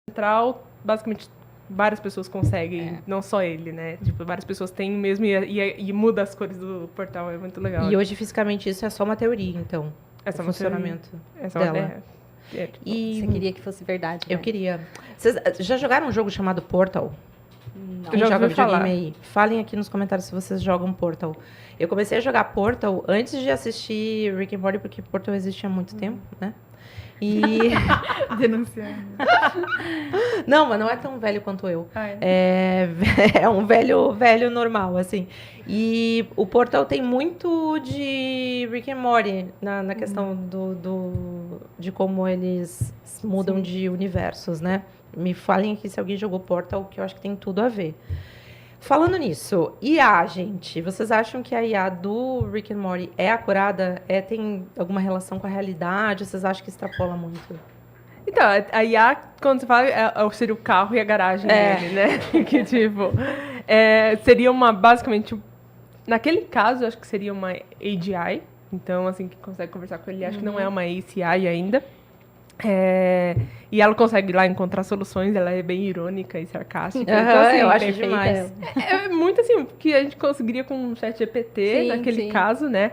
central, basicamente, várias pessoas conseguem, não só ele, né? Tipo, várias pessoas têm mesmo e muda as cores do portal, é muito legal. E hoje, fisicamente, isso é só uma teoria, então. Essa o funcionamento essa dela. tipo, E Você queria que fosse verdade, né? eu queria. Vocês já jogaram um jogo chamado Portal? Não. Eu já Joga ouvi falar. videogame aí. Falem aqui nos comentários se vocês jogam Portal. Eu comecei a jogar Portal antes de assistir Rick and Morty, porque Portal existe há muito tempo, né? E... Denunciando. Não, mas não é tão velho quanto eu. Ah, é? É um velho normal, assim. E o Portal tem muito de Rick and Morty na questão de como eles mudam de universos, né? Me falem aqui se alguém jogou Portal, que eu acho que tem tudo a ver. Falando nisso, IA, gente, vocês acham que a IA do Rick and Morty é acurada? Tem alguma relação com a realidade? Vocês acham que extrapola muito? Então, a IA, quando você fala, seria o carro e a garagem dele, né? Que, tipo, seria basicamente, naquele caso, eu acho que seria uma AGI. Então, assim, que consegue conversar com ele. Acho que não é uma ACI ainda. E ela consegue lá encontrar soluções, ela é bem irônica e sarcástica. Então, assim, eu acho perfeita. demais. É muito assim, que a gente conseguiria com o ChatGPT, Sim, naquele sim. caso, né?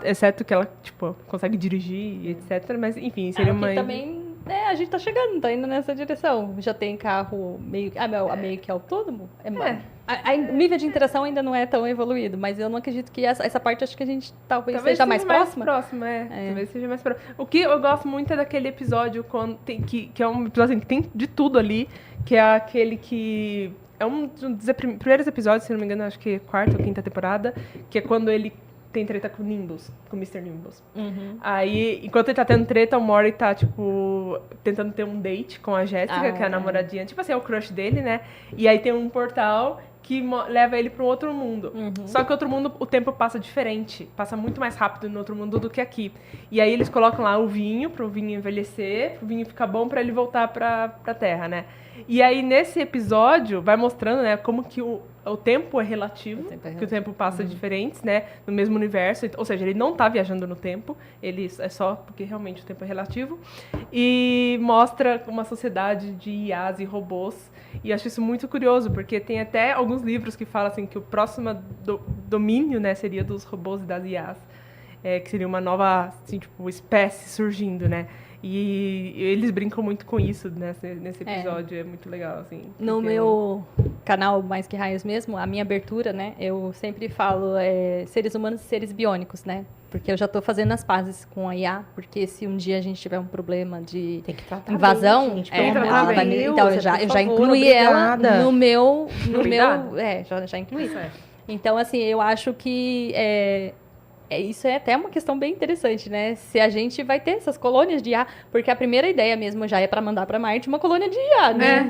Exceto que ela, tipo, consegue dirigir e etc. Mas, enfim, seria uma... Também, a gente tá chegando, tá indo nessa direção. Já tem carro meio que autônomo. O nível de interação ainda não é tão evoluído, mas eu não acredito que essa parte, acho que a gente talvez seja mais próxima. Talvez seja mais próxima. O que eu gosto muito é daquele episódio que é um episódio assim, que tem de tudo ali, que é aquele que... É um dos primeiros episódios, se não me engano, acho que é quarta ou quinta temporada, que é quando ele tem treta com o Nimbus, com o Mr. Nimbus. Aí, enquanto ele tá tendo treta, o Morty tá, tipo, tentando ter um date com a Jéssica, que é a namoradinha. Tipo assim, é o crush dele, né? E aí tem um portal que leva ele para um outro mundo. Só que outro mundo, o tempo passa diferente. Passa muito mais rápido no outro mundo do que aqui. E aí eles colocam lá o vinho, pro vinho envelhecer, pro vinho ficar bom pra ele voltar pra Terra, né? E aí, nesse episódio, vai mostrando, né, como que o tempo é relativo, que o tempo passa diferentes, né, no mesmo universo. Ou seja, ele não tá viajando no tempo, ele é só porque realmente o tempo é relativo. E mostra uma sociedade de IAs e robôs. E acho isso muito curioso, porque tem até alguns livros que falam assim, que o próximo domínio, né, seria dos robôs e das IAs. Que seria uma nova, assim, tipo, espécie surgindo, né? E eles brincam muito com isso nesse episódio, é muito legal, assim. No meu canal Mais Que Raios mesmo, a minha abertura, né, eu sempre falo seres humanos e seres biônicos, né? Porque eu já tô fazendo as pazes com a IA, porque se um dia a gente tiver um problema de invasão, bem, gente, então eu já incluí ela no meu já incluí. Então, assim, eu acho que isso é até uma questão bem interessante, né? Se a gente vai ter essas colônias de IA, porque a primeira ideia mesmo já é para mandar para Marte uma colônia de IA, né?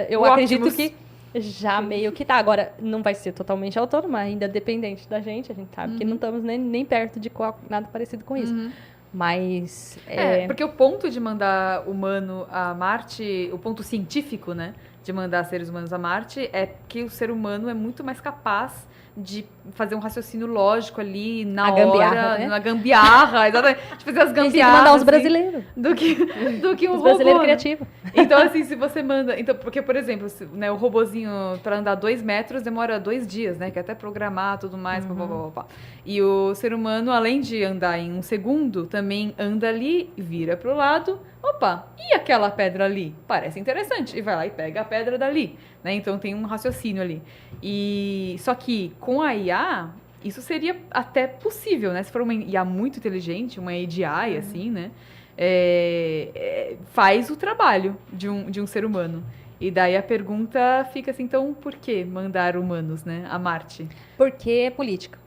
Eu acredito que já meio que tá. Agora, não vai ser totalmente autônoma, ainda dependente da gente. A gente sabe que não estamos nem perto de nada parecido com isso. Mas... porque o ponto de mandar humano a Marte, o ponto científico, né? De mandar seres humanos a Marte é que o ser humano é muito mais capaz de fazer um raciocínio lógico ali na gambiarra, né? Na gambiarra, exatamente. De fazer as gambiarras. Tem que mandar os brasileiros. Do que um os robô. brasileiros criativos. Então, assim, se você manda... Então, porque, por exemplo, o robozinho para andar 2 metros demora 2 dias, né? Que é até programar tudo mais, E o ser humano, além de andar em 1 segundo, também anda ali, vira pro lado. Opa, e aquela pedra ali? Parece interessante. E vai lá e pega a pedra dali, né? Então tem um raciocínio ali. Só que com a IA, isso seria até possível, né? Se for uma IA muito inteligente, uma AGI, assim, né? Faz o trabalho de um ser humano. E daí a pergunta fica assim, então por que mandar humanos, né, a Marte? Porque é política.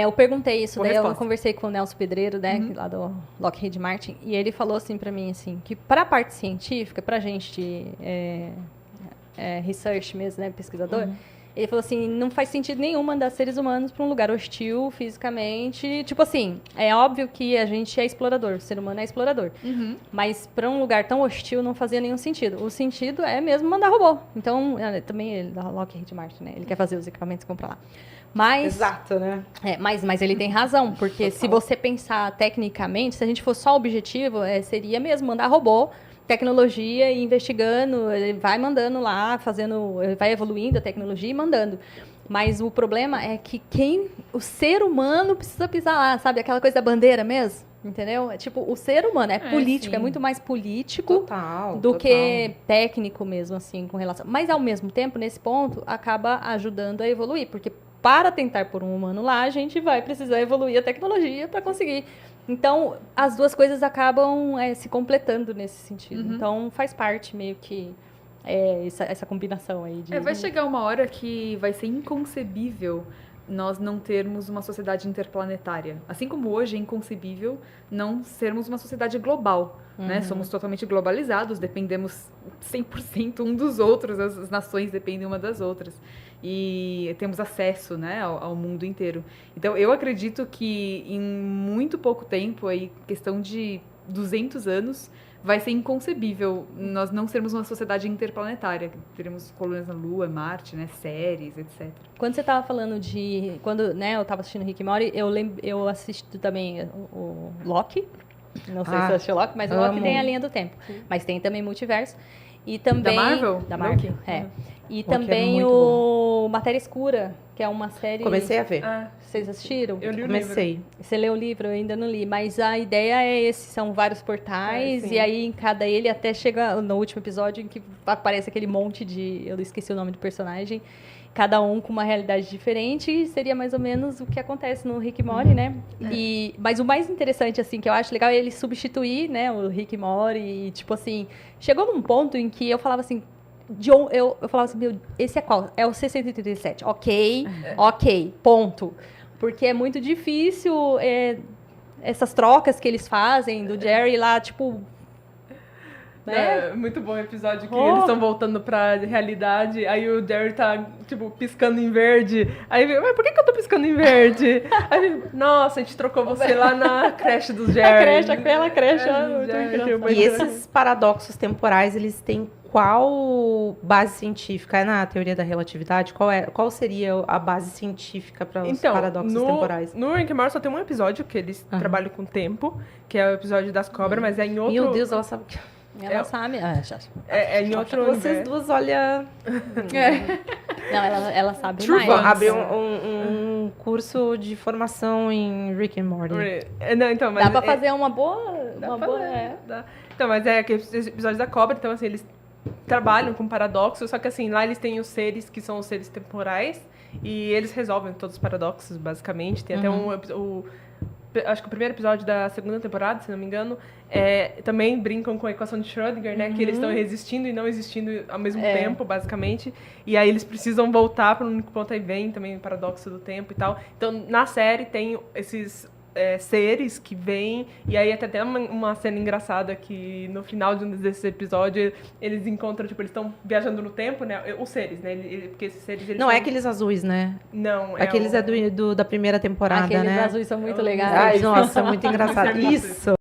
Eu perguntei isso, daí resposta. eu conversei com o Nelson Pedreiro, né, lá do Lockheed Martin, e ele falou assim pra mim, assim, que para a parte científica, pra gente research mesmo, né, pesquisador, ele falou assim, não faz sentido nenhum mandar seres humanos para um lugar hostil fisicamente. Tipo assim, é óbvio que a gente é explorador, o ser humano é explorador. Mas para um lugar tão hostil não fazia nenhum sentido. O sentido é mesmo mandar robô. Então, também ele da Lockheed Martin, né? Ele quer fazer os equipamentos e comprar lá. Mas, exato, né? Mas ele tem razão, porque se você pensar tecnicamente, se a gente fosse só objetivo, seria mesmo mandar robô tecnologia e investigando, ele vai mandando lá, vai evoluindo a tecnologia e mandando. Mas o problema é que o ser humano precisa pisar lá, sabe? Aquela coisa da bandeira mesmo, entendeu? Tipo, o ser humano é político, sim. é muito mais político do que técnico mesmo, assim, com relação... Mas, ao mesmo tempo, nesse ponto, acaba ajudando a evoluir, porque para tentar pôr um humano lá, a gente vai precisar evoluir a tecnologia para conseguir. Então, as duas coisas acabam se completando nesse sentido. Então, faz parte meio que essa combinação aí. Vai chegar uma hora que vai ser inconcebível nós não termos uma sociedade interplanetária. Assim como hoje é inconcebível não sermos uma sociedade global. Né? Somos totalmente globalizados, dependemos 100% um dos outros, as nações dependem uma das outras. E temos acesso, né, ao mundo inteiro. Então, eu acredito que em muito pouco tempo, aí, questão de 200 anos, vai ser inconcebível nós não sermos uma sociedade interplanetária. Teremos colônias na Lua, Marte, né, séries, etc. Quando você estava falando quando, né, eu estava assistindo Rick e Morty, eu assisti também o Loki. Não sei se você assistiu Loki, mas o Loki tem a linha do tempo. Sim. Mas tem também multiverso. E também... Da Marvel? Da Marvel, E também o Matéria Escura, que é uma série... Comecei a ver. Vocês assistiram? Eu li o livro. Você leu o livro? Eu ainda não li. Mas a ideia são vários portais, e aí em cada ele até chega no último episódio em que aparece aquele monte de... Eu esqueci o nome do personagem. Cada um com uma realidade diferente, seria mais ou menos o que acontece no Rick e Morty, né? Mas o mais interessante, assim, que eu acho legal é ele substituir, né, o Rick e Morty, e tipo assim, chegou num ponto em que eu falava assim, eu falava assim, meu, esse é qual? É o C-137, ok, ponto. Porque é muito difícil essas trocas que eles fazem do Jerry lá, tipo... É muito bom o episódio que eles estão voltando pra realidade, aí o Jerry tá, tipo, piscando em verde. Aí mas por que eu tô piscando em verde? Aí, nossa, a gente trocou você lá na creche dos Jerry. Aquela creche. E esses paradoxos temporais, eles têm qual base científica? É na teoria da relatividade? Qual seria a base científica para os paradoxos temporais? No Rick and Morty só tem um episódio que eles trabalham com o tempo, que é o episódio das cobras, mas é em outro... Meu Deus, ela sabe que... Ela sabe. Em outro Vocês duas, olha... Não, ela sabe True mais. Abrir um curso de formação em Rick and Morty. Não, então, mas dá pra fazer uma boa... Dá. Então, mas aquele episódio da cobra, então assim, eles trabalham com paradoxos, só que assim, lá eles têm os seres que são os seres temporais, e eles resolvem todos os paradoxos, basicamente. Tem até acho que o primeiro episódio da segunda temporada, se não me engano, também brincam com a equação de Schrödinger, né? Que eles estão existindo e não existindo ao mesmo tempo, basicamente. E aí eles precisam voltar para um único ponto, aí vem também o paradoxo do tempo e tal. Então, na série tem esses seres que vêm, e aí até uma cena engraçada que no final de um desses episódios eles encontram, tipo, eles estão viajando no tempo, né? Os seres, né? Porque esses seres... Não são... é aqueles azuis, né? Não, aqueles da primeira temporada, aqueles né? Aqueles azuis são muito legais. Ai, nossa, muito engraçado. Isso!